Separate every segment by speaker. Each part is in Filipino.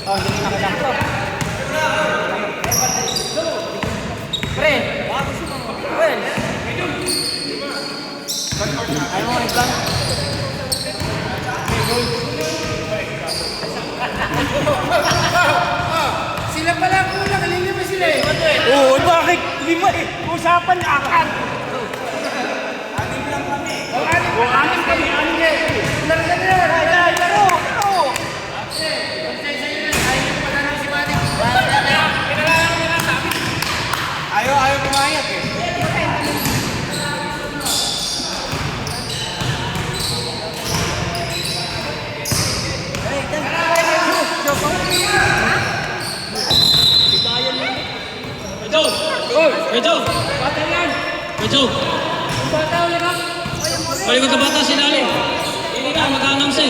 Speaker 1: Oh, hindi nakilala ko. Pre! Well! Ayaw mo ibang?
Speaker 2: Sila pala kulang, nalilima sila eh.
Speaker 1: Oo, bakit? Lima eh. Usapan akan.
Speaker 2: Anim lang kami.
Speaker 1: Anim kami.
Speaker 2: Laro na nila.
Speaker 1: Laro.
Speaker 2: Ayaw pumayat eh.
Speaker 3: Medyo! Medyo! Balik ka bata si Dali. Hindi ka, mag-aanam siya.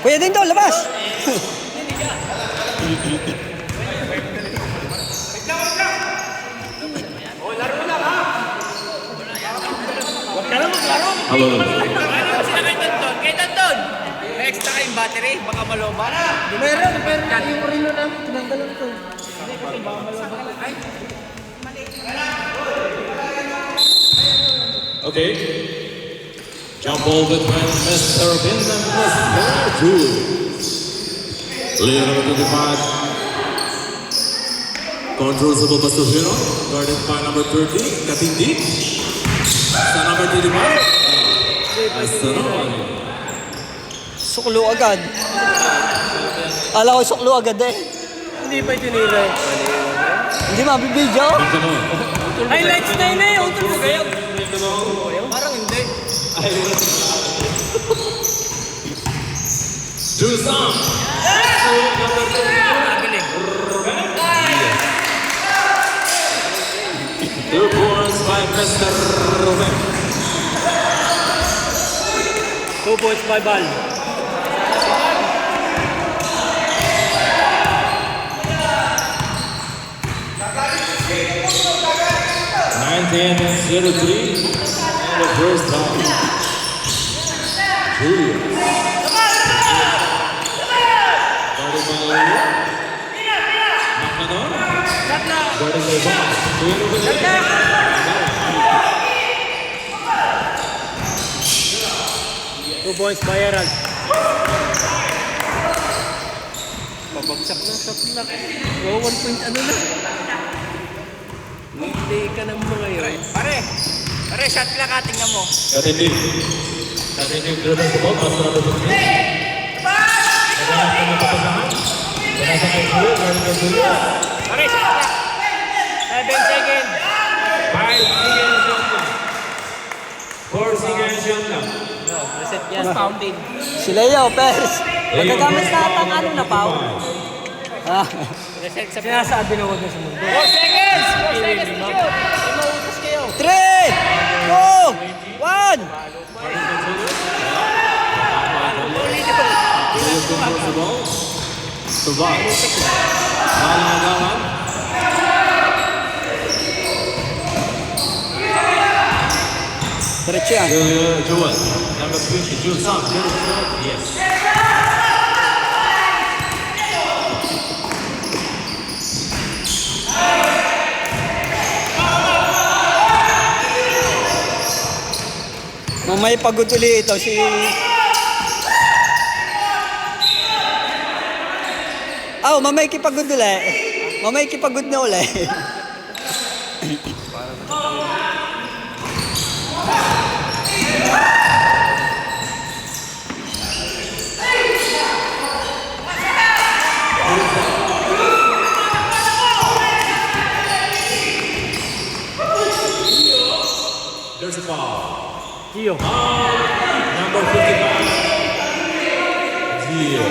Speaker 1: Kuya din to, labas!
Speaker 3: Hello.
Speaker 2: Kay Danton! May extra kayong battery, baka malobat. Meron, pero yung relo namin, tinanggalan ko.
Speaker 3: Okay. Jump ball between Mr. Bin and Mr. Two. Leader number 25. Controls of Basuhiro. Guarded by number 30, Katindi. Sa number 35. Asanori.
Speaker 1: Suklo agad. Ala ko suklo agad eh.
Speaker 2: Hindi pa tinira eh.
Speaker 1: Hindi mabibidyo.
Speaker 2: Highlights na yun eh, utol mo kayo. Parang hindi.
Speaker 3: Jusam.
Speaker 2: Magaling.
Speaker 3: 2 points by Mr. Ruben.
Speaker 1: 2 points by Bal.
Speaker 3: Nineteen 0-3 in the first half. Julius. Guarded by Leo. McLennan. Guarded by Bob.
Speaker 1: Two points by Herald. Pabagsak na shot na. 1 point ano na. Hindi ka ng mga yun.
Speaker 2: Pare, shot lang ka, tingnan mo.
Speaker 3: Katindi. Katindi dribbling the ball. Pasok na ito. Naghanap ng papasahan. Nasa kay Julio. Guarded by Julio.
Speaker 2: Pare, shot lang. 7 seconds.
Speaker 3: 5 seconds shot lang. 4 seconds shot lang.
Speaker 2: Reset yan. Fountain.
Speaker 1: Si Leo, Pers. Magagamit na atang ano na pao.
Speaker 2: Reset sa
Speaker 1: Sinasabi na huwag na sa mundo.
Speaker 2: 4 seconds! 4 seconds to shoot! May mautos kayo.
Speaker 1: 3, 2, 1.
Speaker 3: Julio controls the ball. Survives. Malagawan.
Speaker 1: Diretso yan.
Speaker 3: Joel. Number 20. Joel Sam. Yes.
Speaker 1: May pagod uli ito si... Oh, mamay kipagod uli. Mamay kipagod na uli.
Speaker 3: There's a foul.
Speaker 1: Gio.
Speaker 3: Number 55. Gio.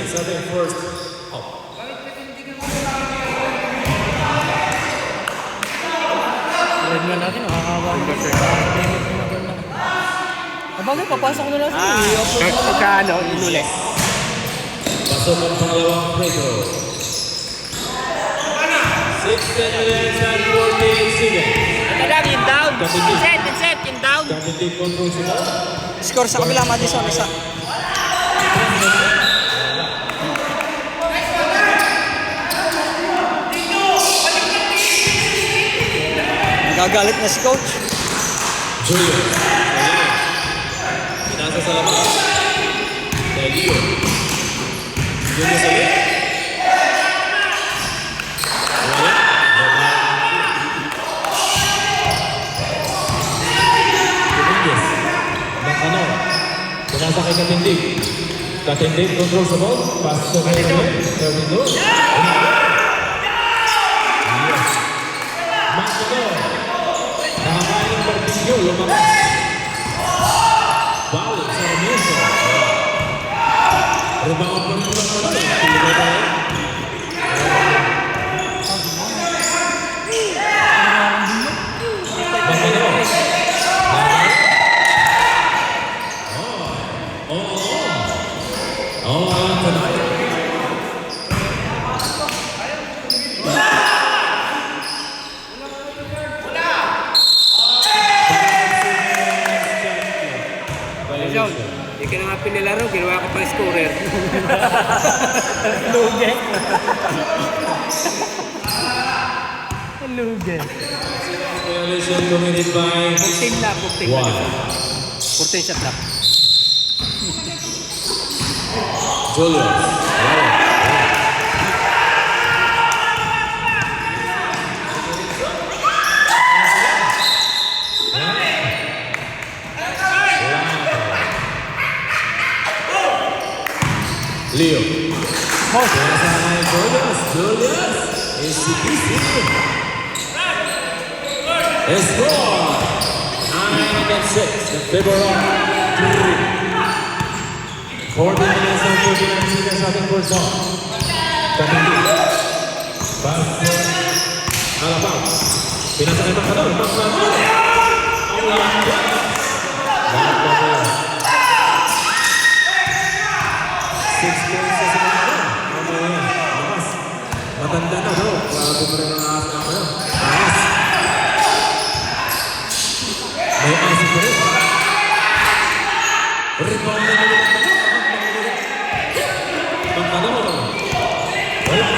Speaker 3: So the first out.
Speaker 1: Red nga natin, nakakawa ng kasi. Abagay, papasok na lang siya.
Speaker 2: Pagka ano, inuli.
Speaker 3: Pasok ang pangalawang free throw. 10 minutes and 48 seconds.
Speaker 2: Ito lang, yung down. Set, yung down.
Speaker 3: Katindig control sa ball.
Speaker 4: Score sa kabila, Madison. Isa. Nagagalit na si coach.
Speaker 3: Julius. Pinasa sa labas. Delio. Julius ulit. Dominguez. Macanor. Pinasa kay Katindig. Katindig control sa ball. Pass to Katindig. 32. Yes. Macanor. Nakakain ng Martillo. Lumabas. Foul sa Ramirez. Rebound pa rin ng Macanor.
Speaker 2: John, hindi ka na nga pinalaro, ginawa ka pang scorer.
Speaker 1: Luge. Luge.
Speaker 3: Violation committed by
Speaker 2: 14 na, 14 na.
Speaker 3: Juan.
Speaker 1: 14 shot lang.
Speaker 3: Julius. Leo. Julius. ACDC. Score. 9 against 6. The favor of 3. 40 minutes and 49 seconds at the first half. Katindig. Pass. Alabang. Pinasa kay Macanor. Macanor. Macanor. 6 points sa Macanor. Mamaya. Lakas. Matanda na, no? Grabe mo rin ang ahas na kayo. Ahas. May ahas pa rin. Rebound na naman. Macanor. Wala.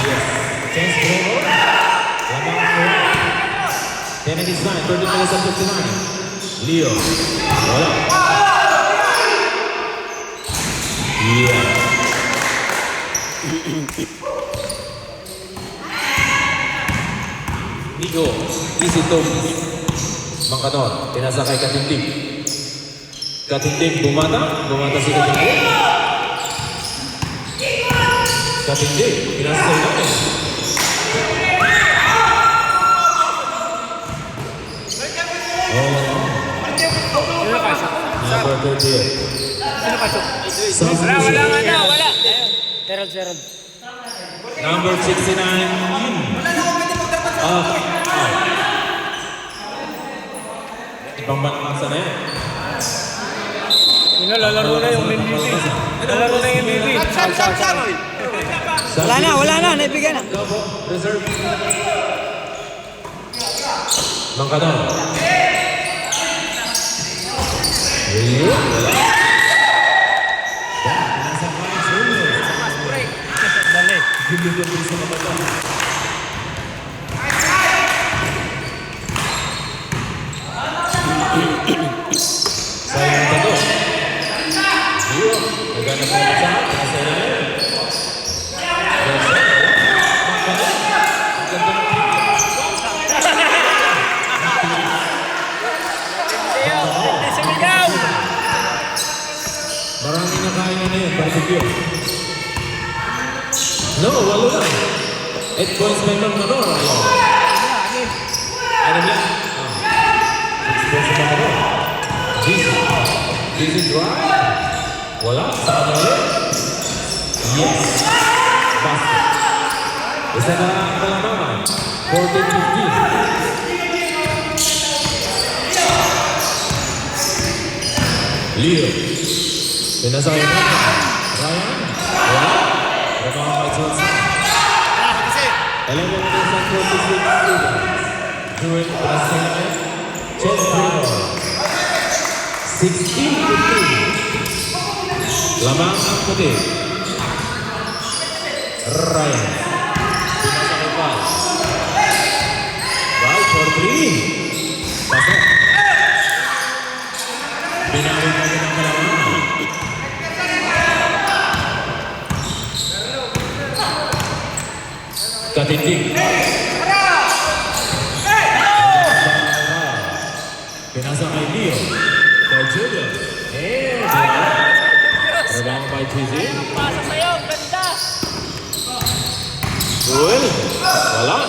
Speaker 3: Yes. Chance Gregor. Lamang po. 10 against 9. 30 minutes and 59. Leo. Wala. Yeah. Nico. Easy Thomas. Macanor. Pinasa kay Katindig. Katindig bumata. Bumata si Katindig. Katindig. Pinasa sa ilalim.
Speaker 2: Sino pasok?
Speaker 3: Number 38.
Speaker 2: Sino pasok?
Speaker 3: Wala.
Speaker 2: Wala.
Speaker 1: Gerald.
Speaker 3: Number 69. Ibang bansa na yan.
Speaker 1: Lalaro na yung MVP. Lalaro na yung MVP.
Speaker 4: Wala na. Naibigay na.
Speaker 3: Double reserve. Macanor. Ayun, wala. Nasa kaya Julius.
Speaker 1: Dali.
Speaker 3: Gilid-gilid sa mabata. Sayang na ito. Ayun, naghanap na sa nasa ilalim. Marami na kaya na yun, barbecue. No, walo lang. 8 points may Macanor. Ano lang? 6 points may Macanor. GC drive. Wala, sa kanila. Yes. Basket. Isa na ang kalamangan. 14-15. Leo. Pinasa kayo na. Ryan. Wala. Rebound by Johnson.
Speaker 2: Kasi,
Speaker 3: 11 minutes and 46 seconds. During the second, Chess Trevor. 16-15. Lamang ang puti. Ryan. Pinasa kay Val. Val for 3. Pasok. Binawin natin ang kalaman. Katindig. Pinasa kay Leo. Kay Julius. Rebound by TZ.
Speaker 2: pasa sa'yo, ganda.
Speaker 3: Well, wala.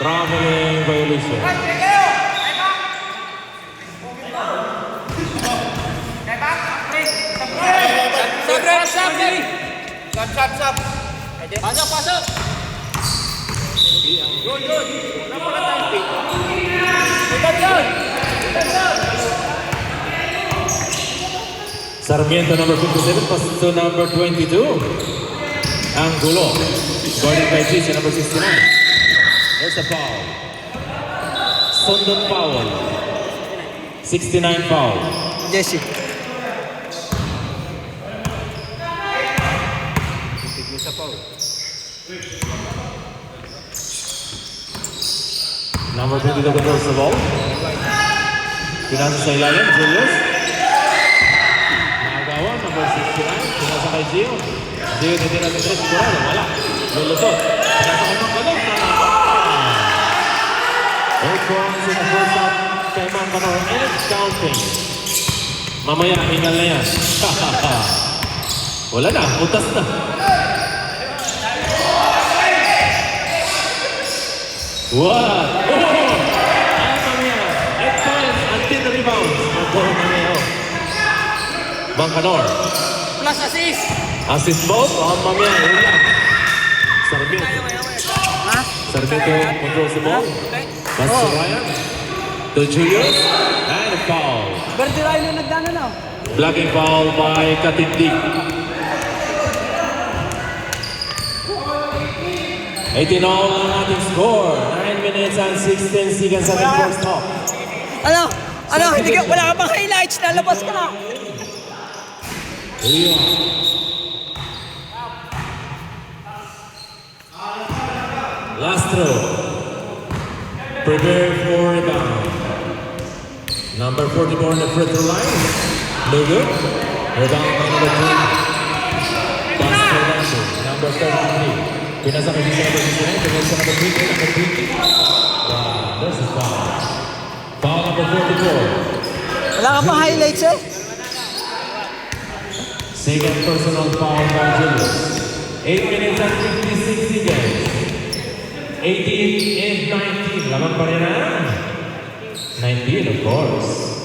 Speaker 3: Traveling violation.
Speaker 2: Sap. Pasok. Good. Wala pa na tayong pick. Good.
Speaker 3: Sarmiento number 57 passes to number 22. Angulo. Guarded by Gigi number 69. There's a foul. Sondon foul. 69 foul.
Speaker 4: Jesse.
Speaker 1: Tignan sa foul.
Speaker 3: Number 22 controls the ball. Pinasa sa ilalim, Julius. Nakagawa, number 69. Pinasa kay Gio. Gio titira sa 3 sigurado. Wala. Lulusot. Pinasa kay Mangkalong. Air points in the first half kay Mangkalong. And counting. Mamaya, hingal na yan. Wala na, butas na. What? Oh! Mamaya, 8 points until the rebounds. Magpuro Mamaya. Bangkador.
Speaker 2: Plus assist.
Speaker 3: Assist both on Mamaya. Wala. Sarmiento. Sarmiento controls the ball. Pass to Ryan. To Julius. And a foul.
Speaker 4: Berti Ryan yung nagdano na.
Speaker 3: Blocking foul by Katindig. 18 all ang ating score. 9 minutes and 16 seconds at the first half.
Speaker 4: Wala ka pang highlights, nalabas ka na.
Speaker 3: Here you are. Last throw. Prepare for rebound. Number 44 on the free throw line. No good. Rebound by number 3. Pass to Rancho. Number 33. Pinasa kay Gisa number 69. Pinasa number 3. Number 20. Wow, there's a foul. Foul number 44.
Speaker 4: Wala ka pang highlights eh.
Speaker 3: Second personal foul by Julius. 8 minutes and 56 seconds. 18 and 19. Lamang pa rin na. 19, of course.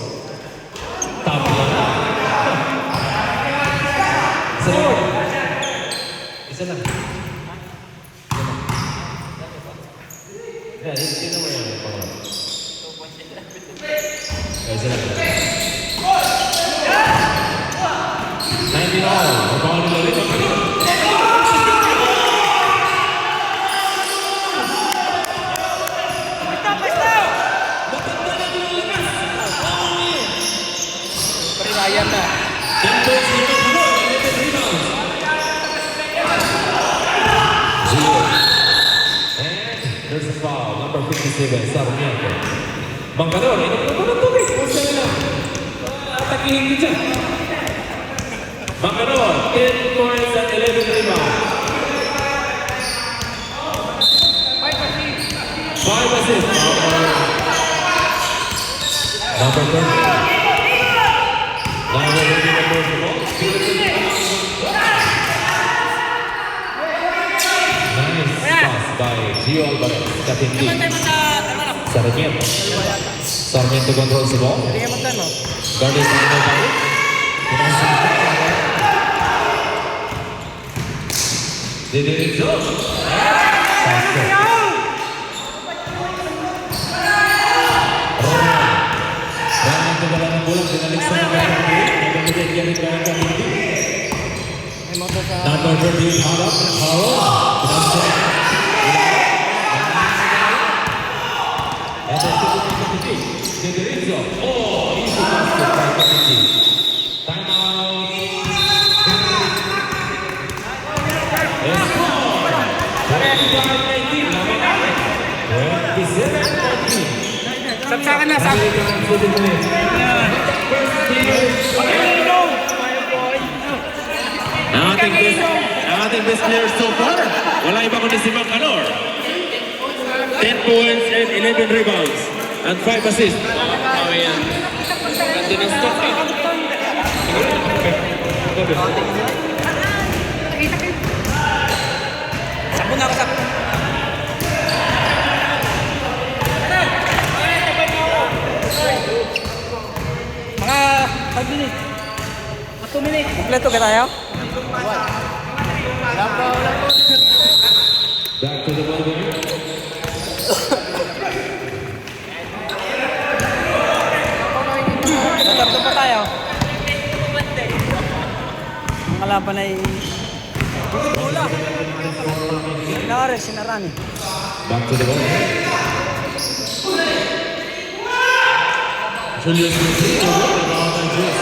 Speaker 3: Top na. Isa lang. Isa lang. Yeah, hindi naman yan. Isa lang. 19 all. Rebound nila rin.
Speaker 2: Ryan na.
Speaker 3: 10 points, 11 rebounds. Zero. And there's a foul. Number 57, Sarmiento. Bangkador, inom na po ng tubig. Pusa na lang. Atakihin ko dyan. Bangkador, 10 points and 11 rebounds. 5 assists. Number 30. Now we're ready to move the ball. Nice pass by Gio Alvarez. Katindig. Sarmiento. Sarmiento controls the ball. Guarded by Alvarez. They did it so. Ryan ang bola, binalik sa mga kapatid. Nagamitin yan rin kaya Katindig. Number 38, Harap, Haro. And then 53, Federico. Oh, easy basket by Kapiti. Timeout. And score. 25-19. 27-19.
Speaker 2: Sapsakan na, sabi.
Speaker 3: Ang ating best player so far, wala iba kundi si Macanor. 10 points and 11 rebounds and 5 assists.
Speaker 1: Ganda ng stock eh.
Speaker 2: Sapo na ako, sapo. Mga 5 minutes. Mga 2 minutes.
Speaker 4: Kompleto ka tayo?
Speaker 3: Back to the ball game.
Speaker 4: Tatapos pa tayo. Ang kalaban ay... Bola! Sinare, sinarani.
Speaker 3: Back to the ball game. Julius Smith, rebound by Julius.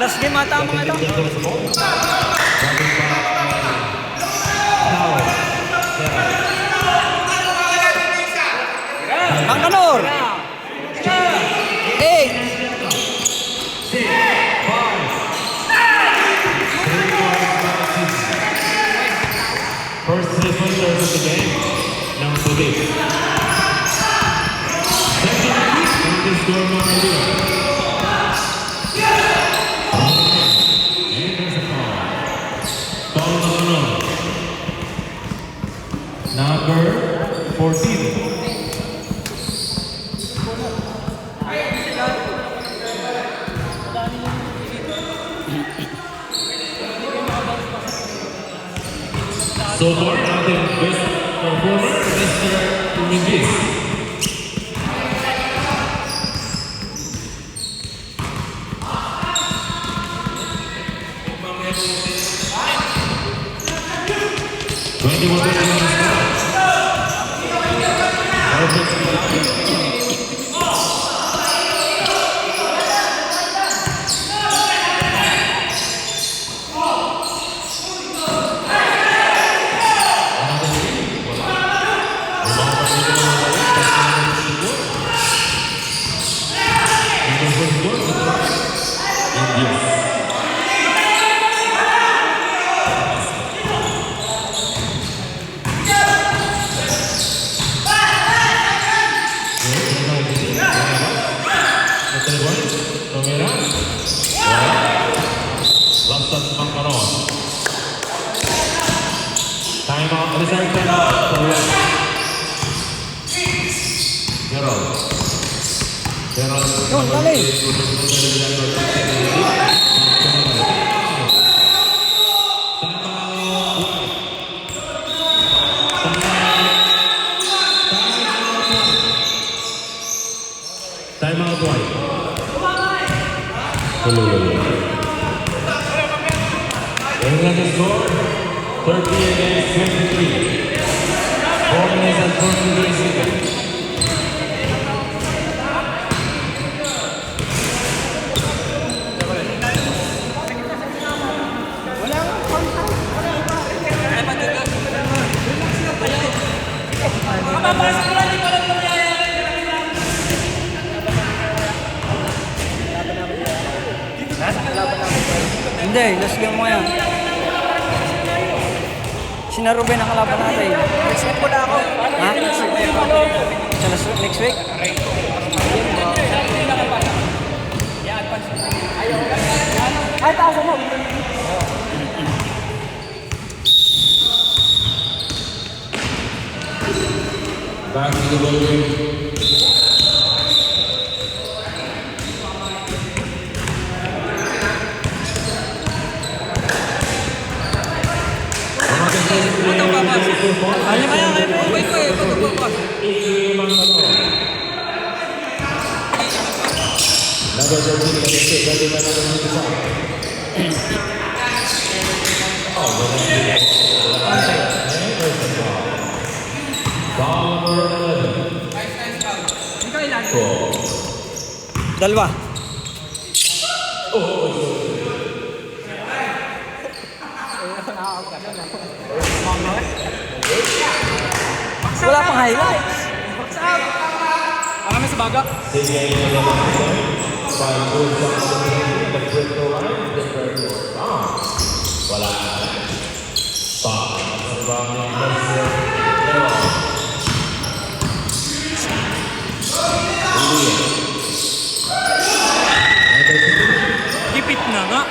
Speaker 4: Last game ata ang mga ito. Mangkanor! 8!
Speaker 3: First three pointers of the game. Now to this. Second and the score number 2. And there's a foul. Foul number 14. So far, the best performer, Mr. Tumingis. Timeout, reserve timeout for West. Gerald.
Speaker 4: Yun, dali!
Speaker 3: Timeout White. England is score 30 against 23. 4 minutes and 43 seconds.
Speaker 4: Hindi, last game mo yan. Sina Ruben ang kalaban natin.
Speaker 2: Next week po na ako.
Speaker 4: Ha? Sa next week? Ay, taas mo!
Speaker 3: Back to the ball game.
Speaker 4: Kaya kaya kaya. Wait ko eh, pagpapapa.
Speaker 3: Number 13, Mr. Gentleman, number 25. Oh, well, that's and there's the ball. Ball number 11. Four.
Speaker 4: Dalawa. Wala pang highlights.
Speaker 2: Marami sa baga.
Speaker 3: Sige, five goals on the free throw line. The third goal. Wala. Foul. Foul ng Mercer.
Speaker 2: Gipit na nga.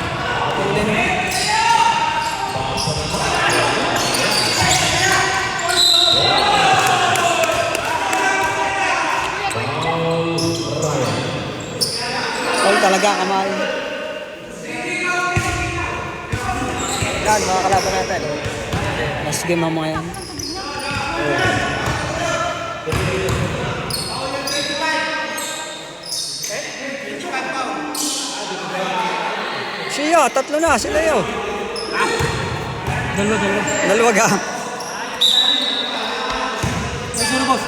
Speaker 4: All talaga kamay. Yan, mga kalaban natin. Last game ang mga yan. Siya, tatlo na, sila yun. Dalawa ka.
Speaker 2: Siguro boss.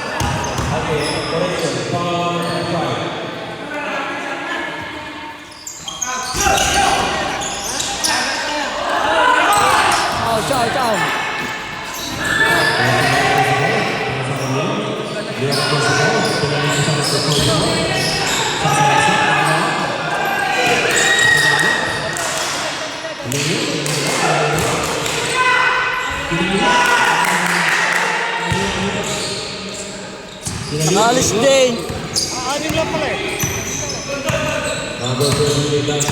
Speaker 4: Oh, ciao, ciao. Nakalis din.
Speaker 2: Anim lang pala eh.
Speaker 3: Number 28.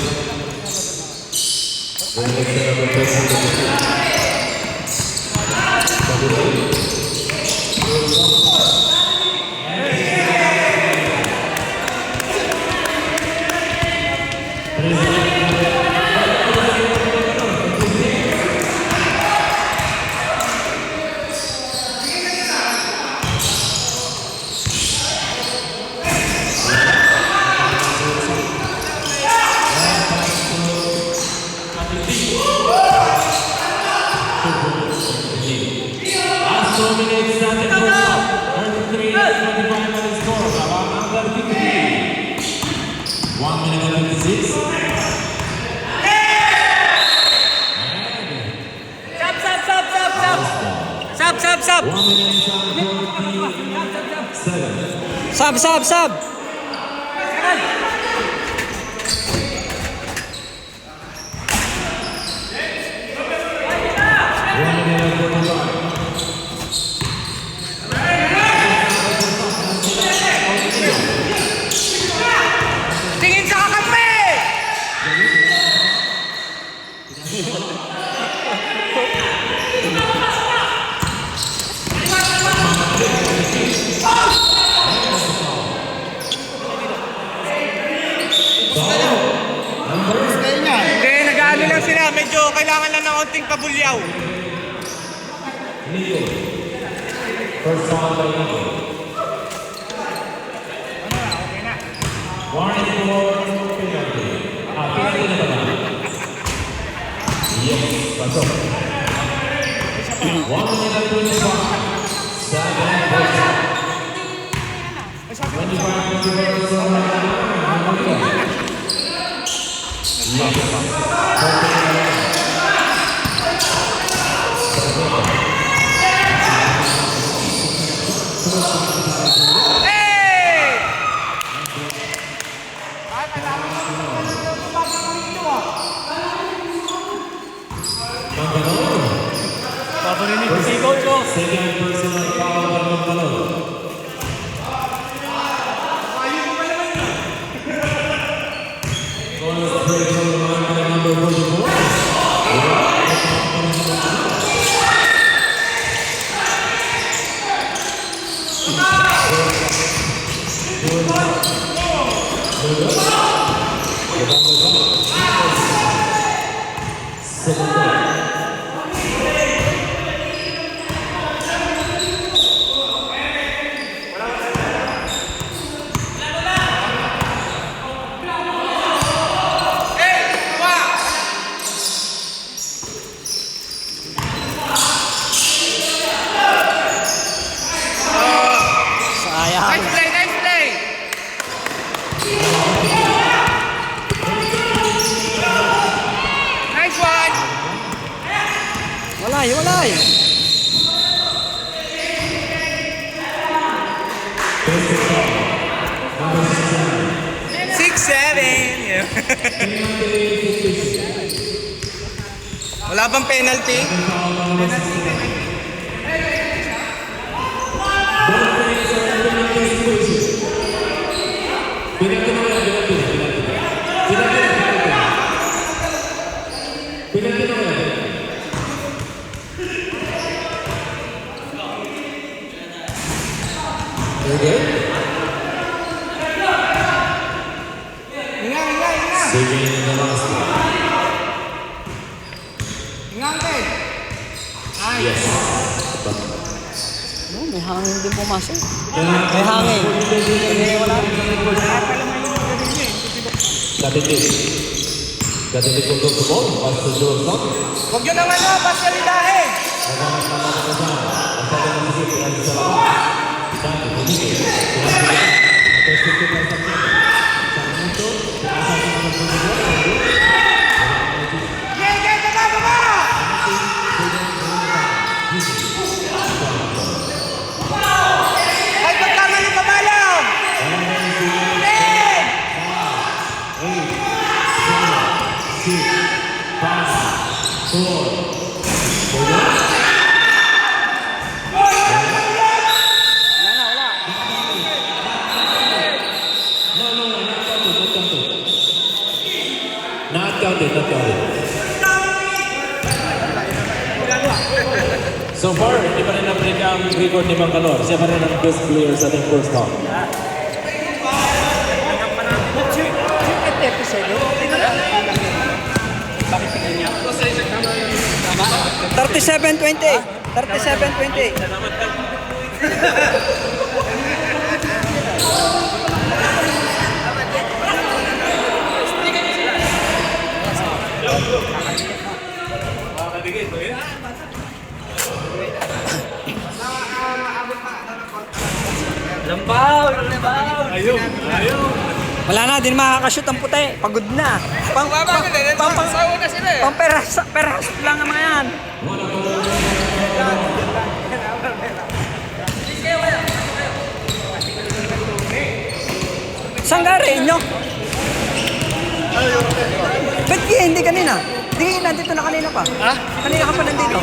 Speaker 3: Last 2 minutes, starting for 33, 25 minutes score. Number 53. 1 minute and 56.
Speaker 2: Sab.
Speaker 3: 1 minute and 47.
Speaker 4: Sab.
Speaker 2: Tingin sa kakampi! Hindi, nag-ano lang sila. Medyo kailangan lang ng konting pabulyaw.
Speaker 3: First foul by Nico. Warning for penalty. Penalty na ba? Yes, pasok. 1 minute and 25. 7 first foul. 25
Speaker 2: Pabarinig ko si Coach ko.
Speaker 3: Second personal foul by Magdalon. Bonus play from the line by number 44. Second goal.
Speaker 2: Nice one!
Speaker 4: Walay, walay.
Speaker 2: 6-7. Wala bang penalty?
Speaker 3: Very good. Saving the last one. Yes.
Speaker 4: No, may hangin din pumasok. May hangin. Hindi, wala.
Speaker 3: Katitik untuk semua, pas tujuh stop.
Speaker 2: Huwag nyo naman na, pasalidahin! Ay, pagkamali pa malam!
Speaker 3: Not counted. So far, hindi pa rin na-break ang record ni Mangalor. Siya pa rin ang best player sa ating first half.
Speaker 4: 37-20. 37-20. Wala na, din makakashoot ang puti. Pagod na. Pang peras lang ang mga yan. Saan garin nyo? Ba't hindi kanina? Hindi, nandito na kanina pa. Ha? Kanina ka pa nandito.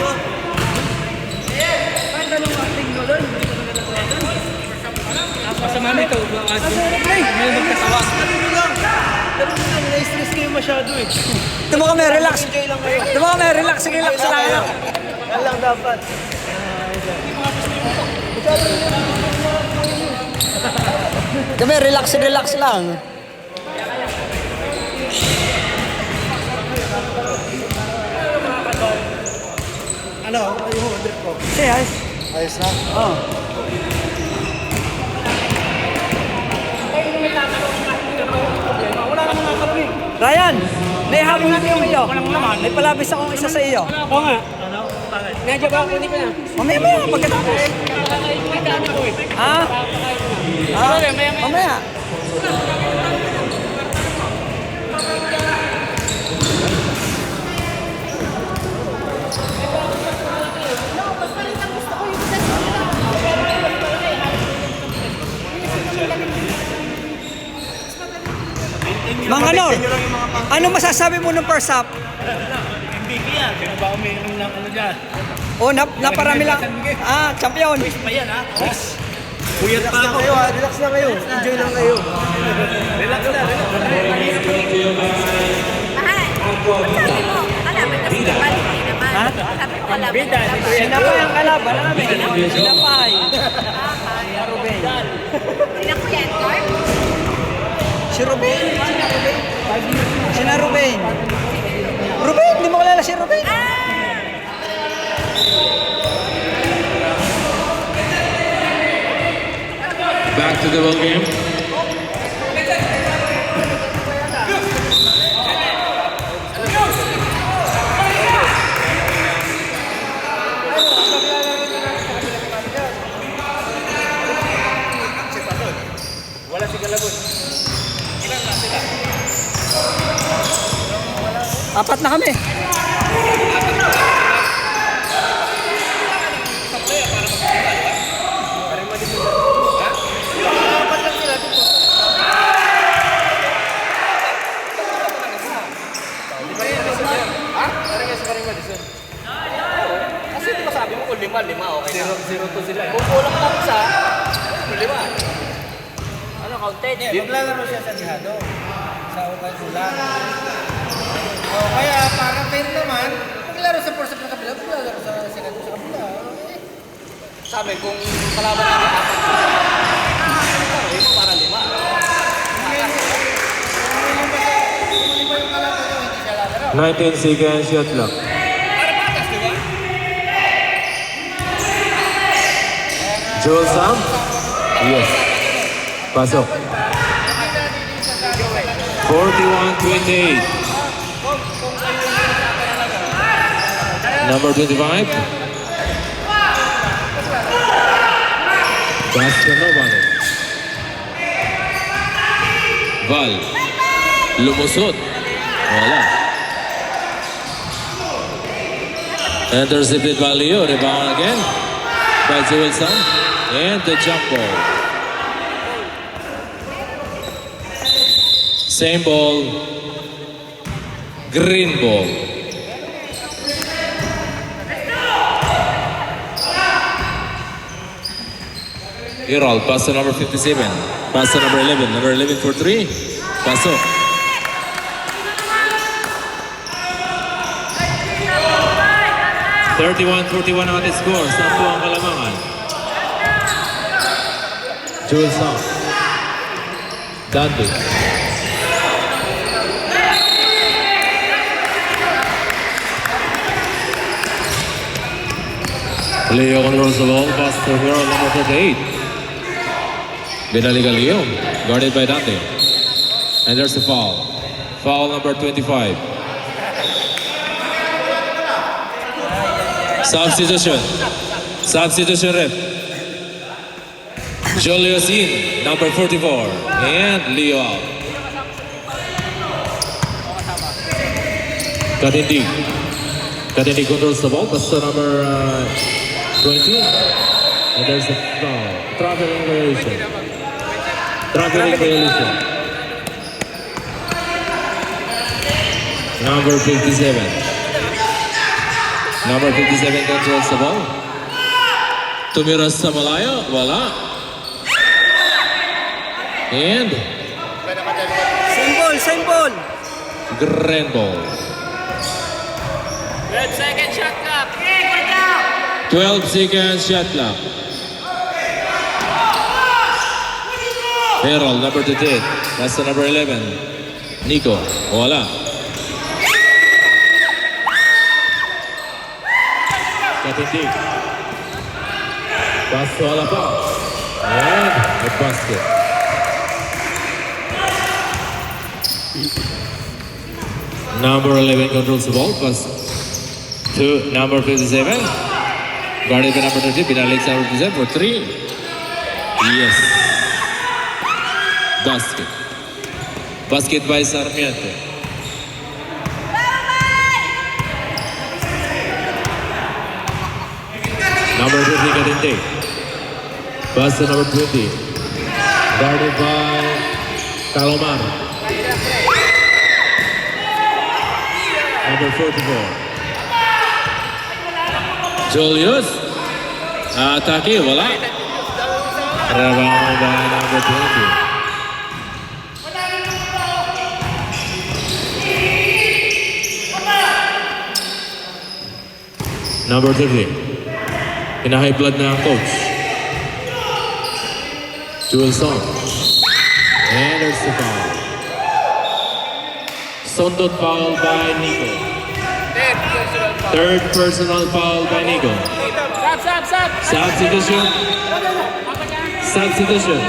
Speaker 1: Masama nito. May magkasawa. Na-stress kayo masyado eh.
Speaker 4: Timo kami, relax. Timo kami, relax lang.
Speaker 1: Yan lang dapat.
Speaker 4: Kami, relax lang.
Speaker 1: Ano? Yung 100 ko.
Speaker 4: Sige, ayos.
Speaker 1: Ayos na?
Speaker 4: Oo. Ryan, may habol na kayo iyo. May palabis akong isa sa iyo.
Speaker 1: Oo nga. Ano? Bakit? Medyo ba ako hindi ko na?
Speaker 4: Mamaya, pagkatapos. Ha? Mamaya. Manganor, ano masasabi mo ng first half?
Speaker 1: MVP yan. Sino ba umiinom ng ano dyan?
Speaker 4: Oh, naparami lang. Ah, champion.
Speaker 1: Pa yan ha? Puyat pa ako.
Speaker 2: Relax na kayo. Enjoy lang kayo.
Speaker 1: Relax na.
Speaker 5: Mahal, sabi mo, kalaban na sila Valentine naman.
Speaker 4: Ha?
Speaker 5: Sabi mo, kalaban
Speaker 1: Bida,
Speaker 5: na
Speaker 1: dito
Speaker 5: sila.
Speaker 1: yan.
Speaker 4: Sinapay ang kalaban namin. Sinapay. Ruben.
Speaker 5: Sila Kuya Edgar?
Speaker 4: Si Ruben. Sina Ruben. Ruben, hindi mo kilala si Ruben?
Speaker 3: Back to the ball game.
Speaker 4: Apat na kami.
Speaker 2: Kasi di ba sabi mo kung lima, okay na. 0-2 sila eh. Kung kulang lang isa, lima. Ano, counted?
Speaker 6: Maglalaro siya sa Dihado. Sa Ukay Kulang. O kaya para fair naman, maglaro sa first ng kabila, maglalaro sa second sa kabila.
Speaker 2: Sabi, kung kalaban natin apat. Para lima.
Speaker 6: Lima yung kalaban nyo, hindi siya lalaro.
Speaker 3: 19 seconds shot clock.
Speaker 2: Para patas, di ba?
Speaker 3: Joel Sam? Yes. Pasok. 41-28. Number 25. Basket nobody. Val. Lumusot. Wala. Intercepted by Leo. Rebound again by Joel Sam. And the jump ball. Same ball. Green ball. Iral, pass to number 57. Pass to number 11. Number 11 for 3. Paso. (31-41) ang ating score. Sampo ang Kalamangan. Jules Sam. Dante. Leo controls the ball. Pass to Hero, number 38. Binaliga Leo. Guarded by Dante. And there's the foul. Foul number 25. Substitution. Substitution rep. Julius in, number 44. And Leo out. Katindig. Katindig controls the ball. Pass to number 20. And there's a foul. Traveling violation. Traveling violation. Number 57. Number 57 controls the ball. Tumira sa malayo. Wala. And
Speaker 4: Same ball.
Speaker 3: grand ball.
Speaker 2: 12 second shot clock.
Speaker 3: 12 seconds shot clock. Harold, number 28. That's the number 11. Nico. Wala. Katindig. Pass to Alapa. And a basket. Number 11 controls the ball. Pass to number 57. Guarded by number 30. Binalik sa number 57 for 3. Yes. Basket. Basket by Sarmiento. Number 20 Katindig. Pass to number 20. Guarded by Calomar. Number 44. Julius. Atake, wala. Rebound by number 20. Number 30. High blood na ang coach. Joel Song. And there's the foul. Sondot foul by Nico. Third personal foul by Nico. Substitution. Substitution.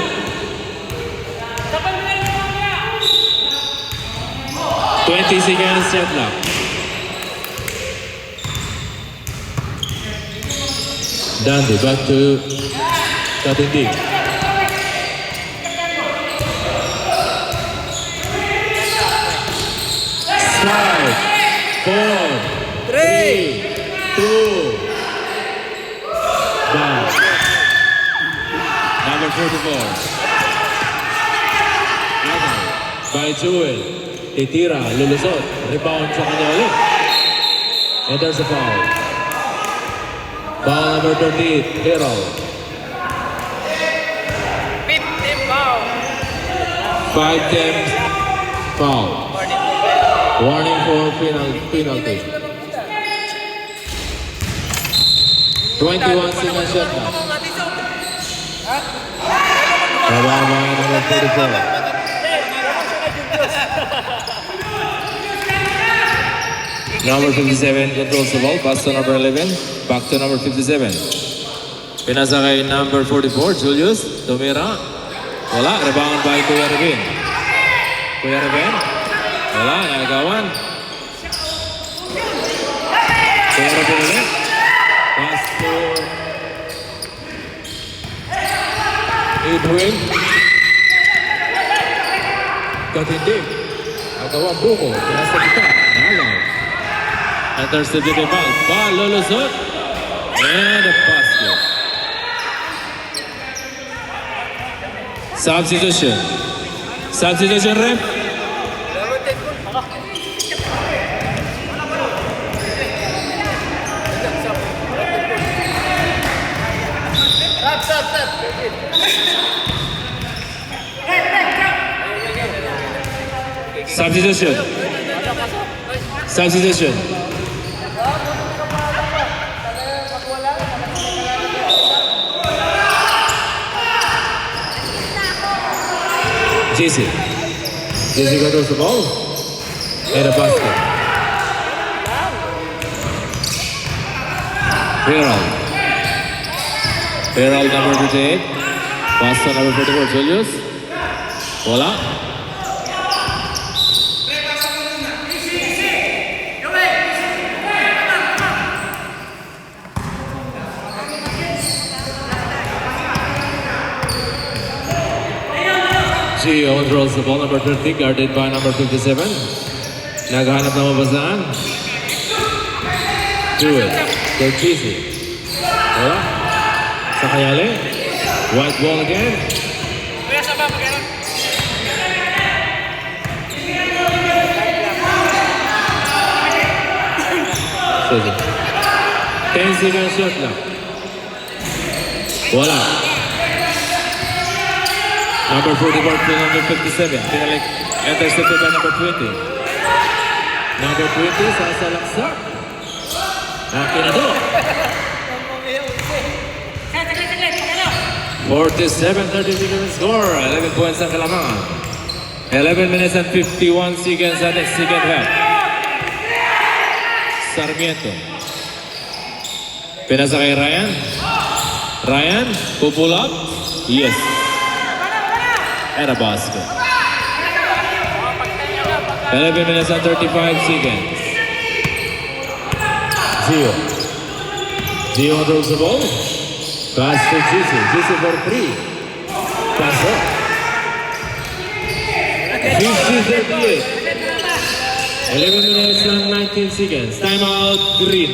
Speaker 3: Twenty seconds shot clock. Dante back to Katindig. Strike. 4,
Speaker 1: 3.
Speaker 3: 2, ball. Number 44. Agay by Jewel. Titira, lulusot. Rebound sa kanya ulit. And there's a foul. Foul number 38, Hero. 5-10 foul. Warning for penalty. 21 seconds shot clock. Rebound by number 44. Number 57 controls the ball. Pass to number 11. Back to number 57. Pinasa kay number 44, Julius. Tumira. Wala. Rebound by Kuya Revin. Kuya Revin. Wala. Nagawan. Kuya Revin ulit. Pass to Edwin. Katindig. Nagawa buko. Pinasa kita. Nalaw. Enters the ball. Ball lulusot. And a basket. Substitution. Substitution, ref. Substitution. Substitution. JC. JC controls the ball. And a basket. Herald number 58. Pass to number 44, Julius. Wala. Gio controls the ball, number 30, guarded by number 57. Naghahanap ng mabasaan. Jewel. To GC. Wala. Sa Kayale. White ball again. Sige. 10 seconds shot lang. Wala. Number 44 to number 57. Pinalik. Intercepted by number 20. Number 20, sasalaksak. Kinado. 47-30 score. 11 points ang kalamangan. 11 minutes and 51 seconds at the second half. Sarmiento. Pinasa kay Ryan. Ryan, pull up. Yes. And a basket. 11 minutes and 35 seconds. Gio controls the ball. Pass to GC. GC for 3. Pass up. 50-38. 11 minutes and 19 seconds. Timeout Green.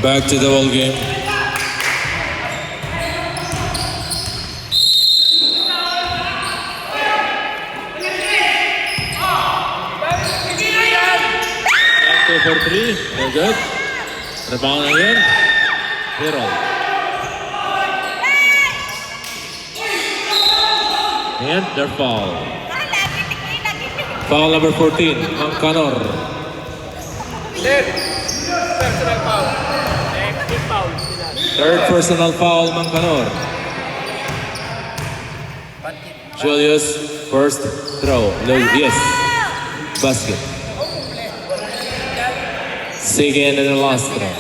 Speaker 3: Back to the ball game. for three. No good. Rebound again. Hero. And their foul. Foul number 14, Angkanor.
Speaker 2: Personal foul. Big foul.
Speaker 3: Third personal foul, Mangkanor. Julius, first throw. No, yes. Basket. Second and the last throw.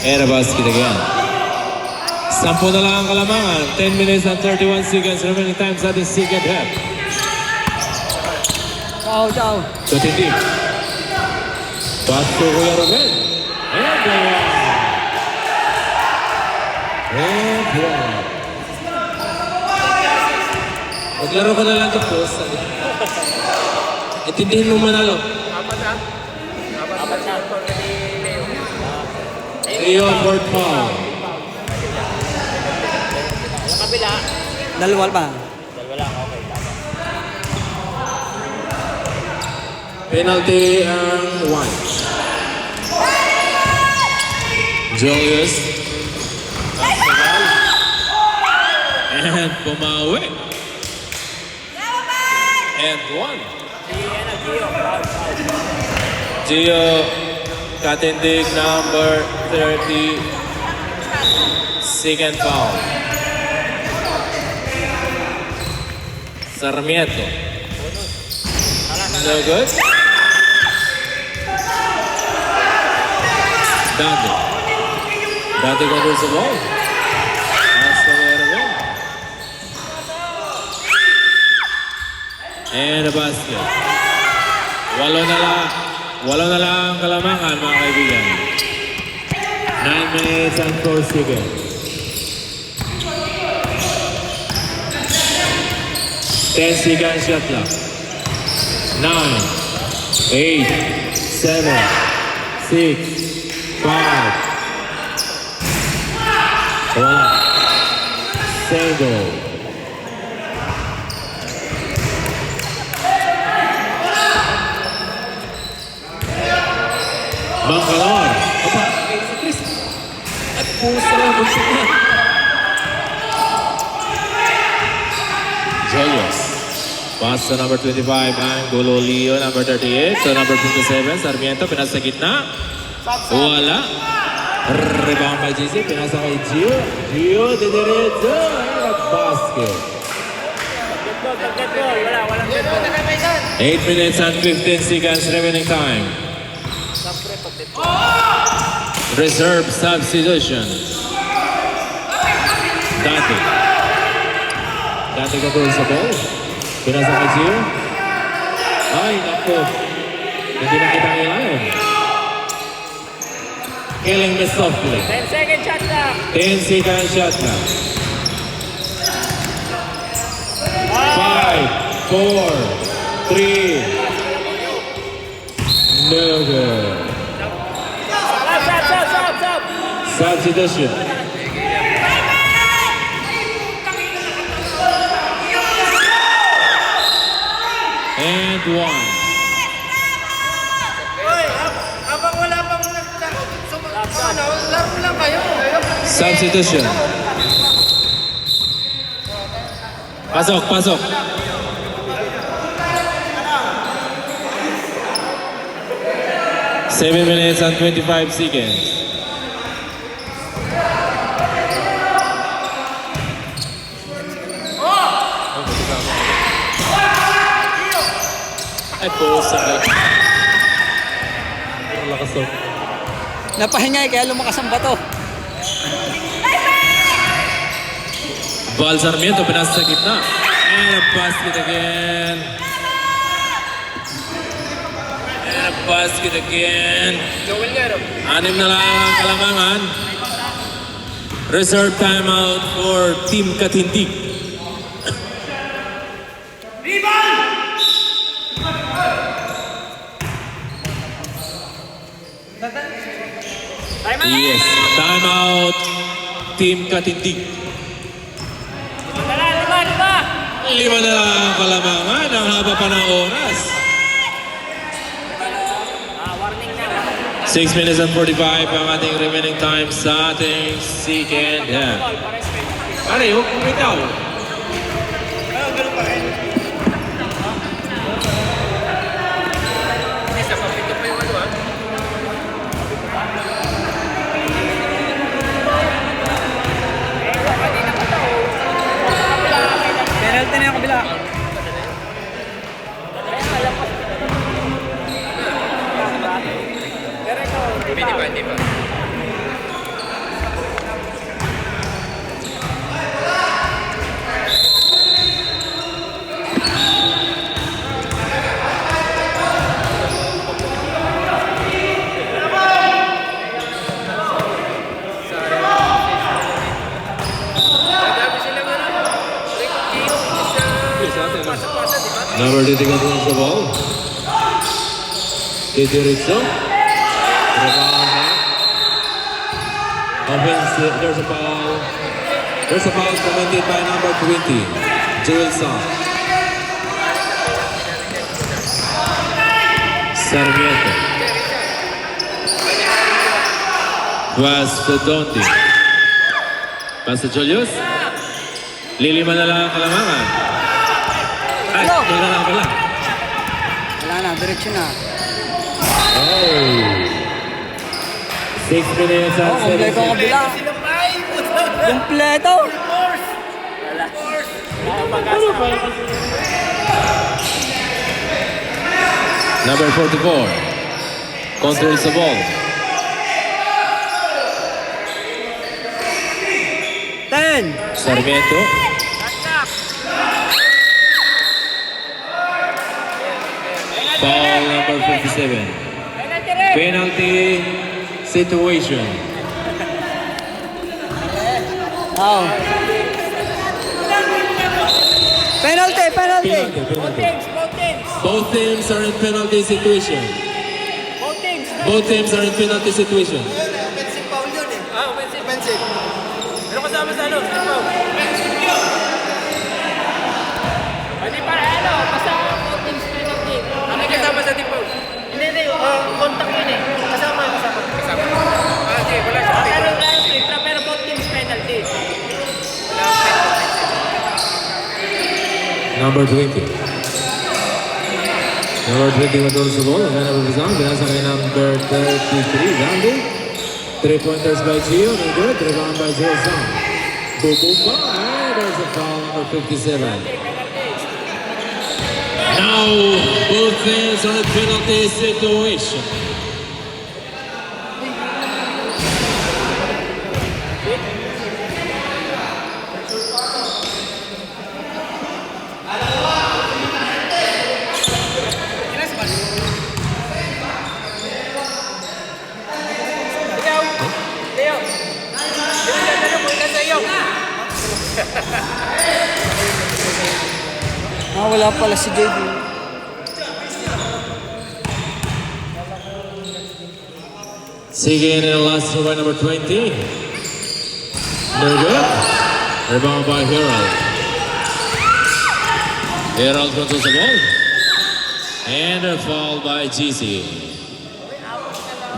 Speaker 3: And a basket again. 10 na lang ang kalamangan. 10 minutes and 31 seconds remaining time sa ating second half.
Speaker 4: Ciao.
Speaker 3: Katindi. Pass to Kuya Ruben. And one. And one. Maglaro ka na lang ito, boss. Intindihin mo manalo.
Speaker 2: Apat na.
Speaker 3: Leo fourth foul.
Speaker 2: Sa kabila.
Speaker 4: Dalawa pa.
Speaker 2: Dalawa lang, okay.
Speaker 3: Penalty ang one. Julius. And pumawi. And one. Gio Katindig, number 30. Second foul. Sarmiento. No good. Dante controls the ball. That's the way to win. And a basket. Walo na lang kalamangan, mga kaibigan. 9 minutes and 4 seconds. 10 seconds shot clock. 9, 8, 7, 6, 5. Wala. Single. Mangkalor. Apa? At puso lang gusto niya. Julius. Pass to number 25, Angulo Leo, number 38. To number 57, Sarmiento, pinasa sa gitna. Wala. Rebound by JC, pinasa kay Gio. Gio, didiretso. And a basket.
Speaker 2: Walang dead ball.
Speaker 3: 8 minutes and 15 seconds remaining time. Reserve substitution. Dante controls the ball. Pinasa kay Gio. Ay, naku. Hindi na kita kailangan. Killing me softly.
Speaker 2: 10 second shot na.
Speaker 3: 10 second shot na. 5, 4, 3. No good.
Speaker 2: Stop.
Speaker 3: Substitution. And one.
Speaker 6: Hoy, habang wala pang laro lang kayo.
Speaker 3: Substitution. Pasok. 7 minutes and 25 seconds. Ay po, sakit. Lakas to.
Speaker 4: Napahingay kaya lumakas ang bato.
Speaker 3: Ball Sarmiento, pinasa sa gitna. And a basket again. And a basket again.
Speaker 2: Joel nga, no?
Speaker 3: 6 na lang ang kalamangan. Reserve timeout for Team Katindig. Yes, timeout Team Katindig.
Speaker 2: Lima.
Speaker 3: 5 na lang ang kalamangan. Ang haba pa ng oras. 6 minutes and 45 ang ating remaining time sa ating second half. Pare, huwag kumitaw.
Speaker 2: Isa pa, pito pa yung ano ah.
Speaker 4: Penalty na yung kabila.
Speaker 2: Hindi pa, hindi pa.
Speaker 3: Number 30 controls the ball. Didirizzo. Rebound back. Offensive. There's a foul. There's a foul committed by number 20. Joel Song. Sarmiento. Pass to Donti. Pass to Julius. Liliman na lang ang kalamangan. Ay, wala na pala.
Speaker 4: Wala na, direksyon na.
Speaker 3: Oh. 6 minutes and 7
Speaker 4: Kompleto ang
Speaker 3: seconds.
Speaker 4: kabila. Kompleto.
Speaker 3: Number 44. Controls the ball.
Speaker 4: 10.
Speaker 3: Sarmiento. Foul number 57. Penalty situation.
Speaker 4: Oh. Penalty, penalty.
Speaker 3: Both teams are in penalty situation. Both teams are in penalty situation.
Speaker 6: Offensive foul yun eh. Offensive.
Speaker 2: Ano kasama sa ano? Foul. Hindi pa, ano, basta coaching penalty. Ano kasama sa tipo?
Speaker 6: Hindi. Contact yun eh. Kasama.
Speaker 2: Kasama. Ah, sige, wala siya.
Speaker 5: Pero both teams penalty.
Speaker 3: Number 20. Number 20 controls the ball. Again, Abubazan. Binasa kay number 33. Randy. 3-pointers by Gio. No good. Rebound by Joel Song. Bubumba. And there's a foul number 57. Now, both teams are in penalty situation.
Speaker 4: Wala pala si JD.
Speaker 3: Seguin in the last by number 20. No good. Rebound by Herald. Herald controls the ball. And a foul by GC.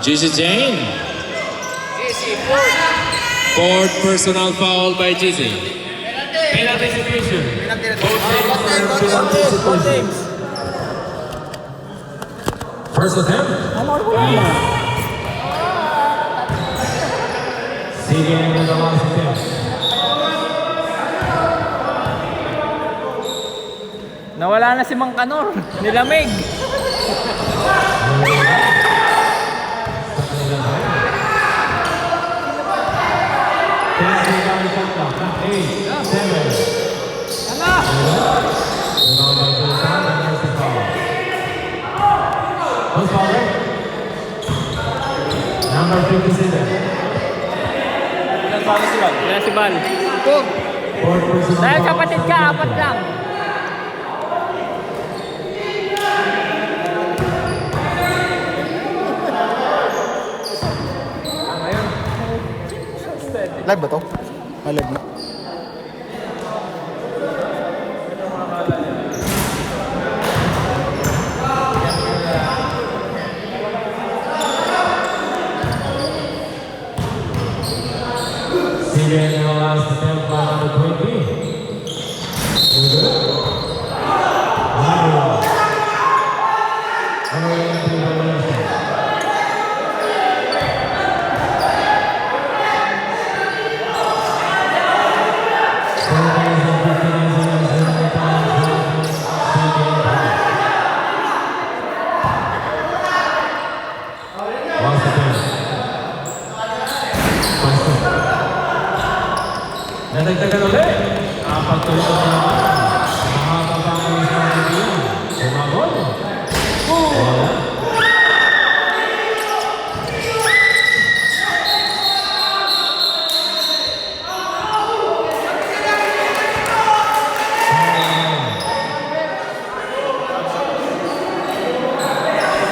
Speaker 3: GC Jane. Fourth personal foul by GC. Penalty situation. First attempt. Seguin in the last attempt.
Speaker 5: Nawala na si Mang Kanor. Nilamig.
Speaker 3: Number 57.
Speaker 5: Wala si Bal.
Speaker 3: Fourth personal
Speaker 5: Dahil
Speaker 3: foul.
Speaker 5: kapatid ka, 4 lang.
Speaker 6: Live ba to? Live na.
Speaker 3: again in the last attempt by number 20. Nadagdagan ulit. Pagtuloy na naman. Makakabang isang naging. Sumabot. Wala.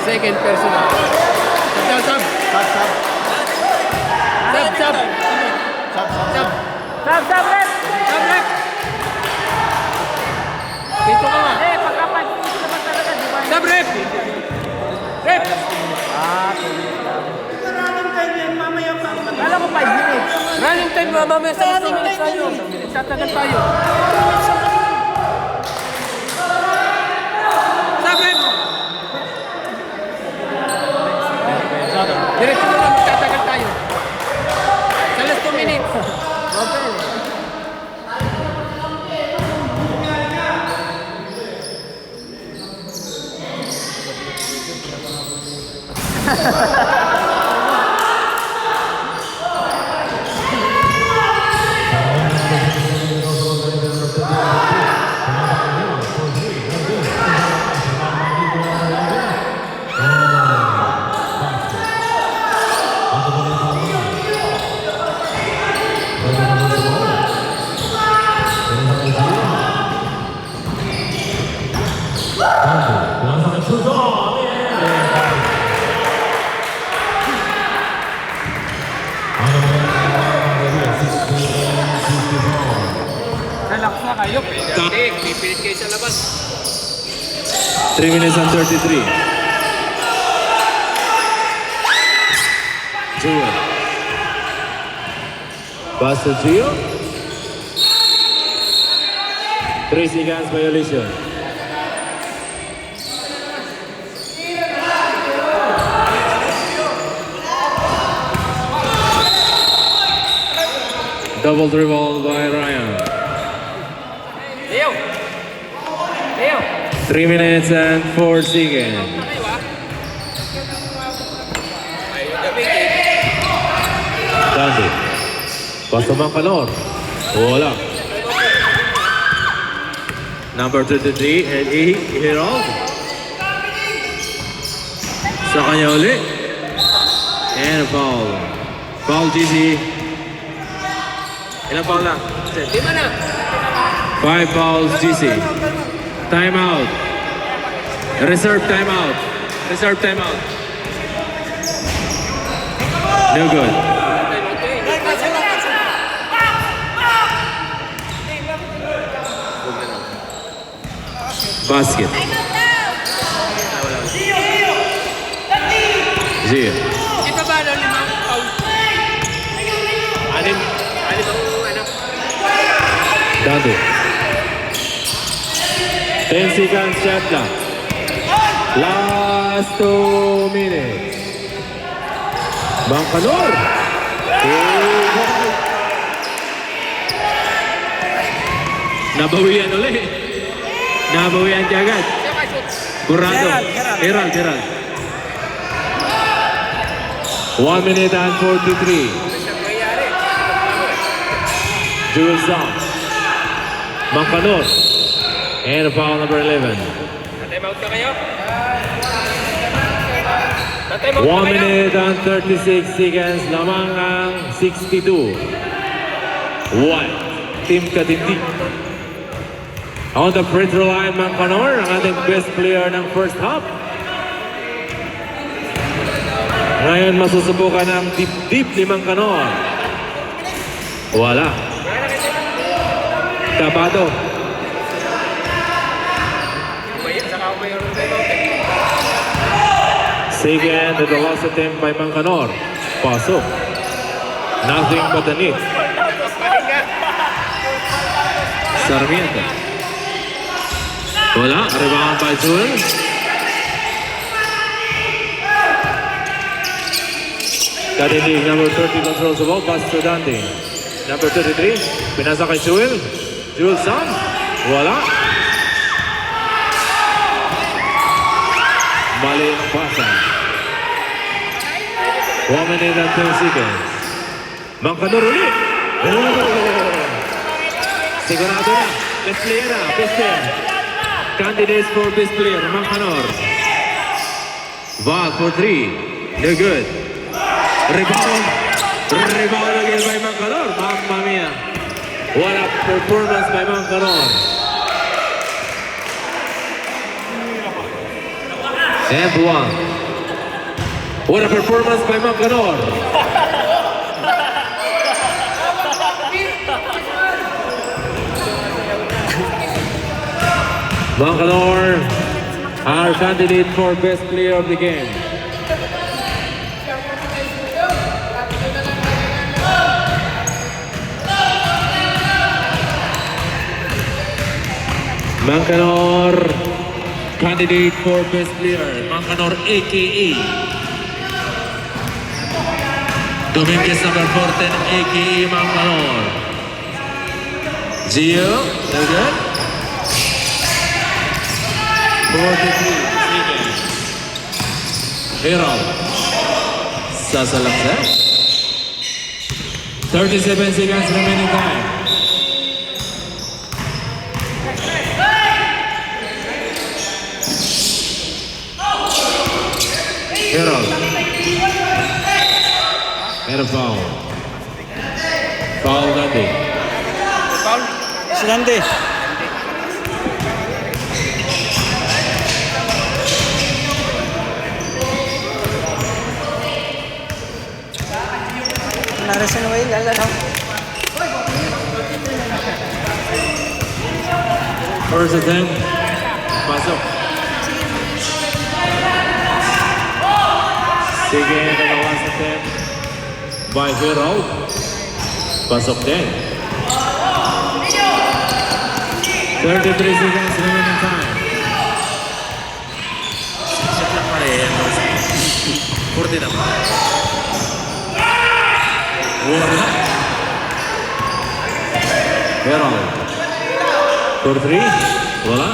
Speaker 1: Second personal. Sab, sab. Sab, sab. Sab, sab. Sab.
Speaker 4: Sab, rep!
Speaker 1: Sab, rep. Dito ka nga.
Speaker 4: Eh, pagka-5 minutes naman talaga, di ba?
Speaker 1: Sab, rep. Rep.
Speaker 4: Kala ko 5 minutes.
Speaker 1: Running time mamaya sa running time tayo. Tatagal tayo. Sab, rep. Diretso mo lang, magtatagal tayo. Sa last 2 minutes. Okay. Relax na kayo. Hindi, pipilit kayo sa labas.
Speaker 3: 3 minutes and 33. Jewel. Pass to Gio. 3 seconds violation. Double dribble by Ryan.
Speaker 1: Leo. Leo.
Speaker 3: 3 minutes and 4 seconds.
Speaker 1: Kayo ah.
Speaker 3: Dante. Basta Mancanor. Wala. Number 33 and Herald. Sa kanya ulit. And a foul. Foul GC. Ilang foul lang?
Speaker 1: 5 na.
Speaker 3: 5 fouls GC. Timeout. Reserve timeout. Reserve timeout. No good. Basket. Zia.
Speaker 1: Ito ba ano, 5 foul? Anim ang ano?
Speaker 3: Dado. 10 seconds shot clock. Last 2 minutes. Mancanor. Nabawian ulit. Nabawian siya agad. Curado. Herald. 1 minute and 43. Jewel Song. Mancanor. And foul number 11.
Speaker 1: Time out na kayo?
Speaker 3: 1 minute and 36 seconds. Lamang ang 62. What? Team Katindi. On the free throw line, Mancanor, ang ating best player ng first half. Ngayon masusubukan ang deep ni Mancanor. Wala. Tapado. Second at the last attempt by Mancanor. Pasok. Nothing but the net. Sarmiento. Wala. Rebound by Jewel. Cutting league number 30 controls the ball. Pass to Dante. Number 33. Pinasa kay Jewel. Jewel Sam. Wala. Mali ang pasa. 1 minute and 10 seconds. Mangkanor ulit. Sigurado na. Best player na. Best player. Candidates for best player. Mangkanor. Val for 3. No good. Rebound. Rebound again by Mangkanor. Mamma mia. What a performance by Mangkanor. And 1. What a performance by Mangkanor. Mangkanor, our candidate for best player of the game. Mangkanor, candidate for best player. Mangkanor, aka Dominguez number 14, aka Mangkanor. Gio, no good. 43 seconds. Harold. Sasalaksa. 37 seconds remaining time. Harold. And a foul. Foul Dante.
Speaker 4: Si Dante. Narasan mo yun, lalo.
Speaker 3: First attempt. Pasok. Sige, the last attempt by Harold. Pasok din. 33 seconds remaining time.
Speaker 1: Shot lang pare. 40 na pa.
Speaker 3: Wala. Harold. For 3. Wala.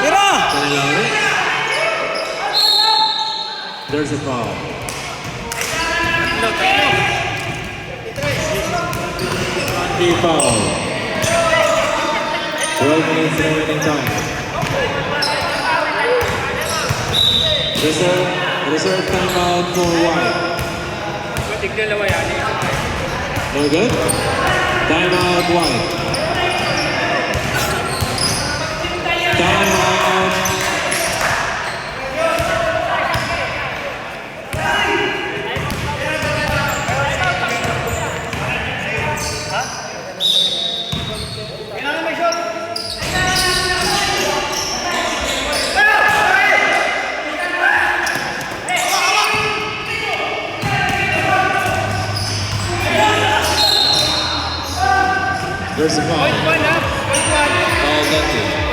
Speaker 4: Tira!
Speaker 3: Kanila ulit. There's a foul. The foul. 12 minutes remaining time. Reserve timeout for White. No good? Timeout White. Timeout. There's a foul. Foul Dante.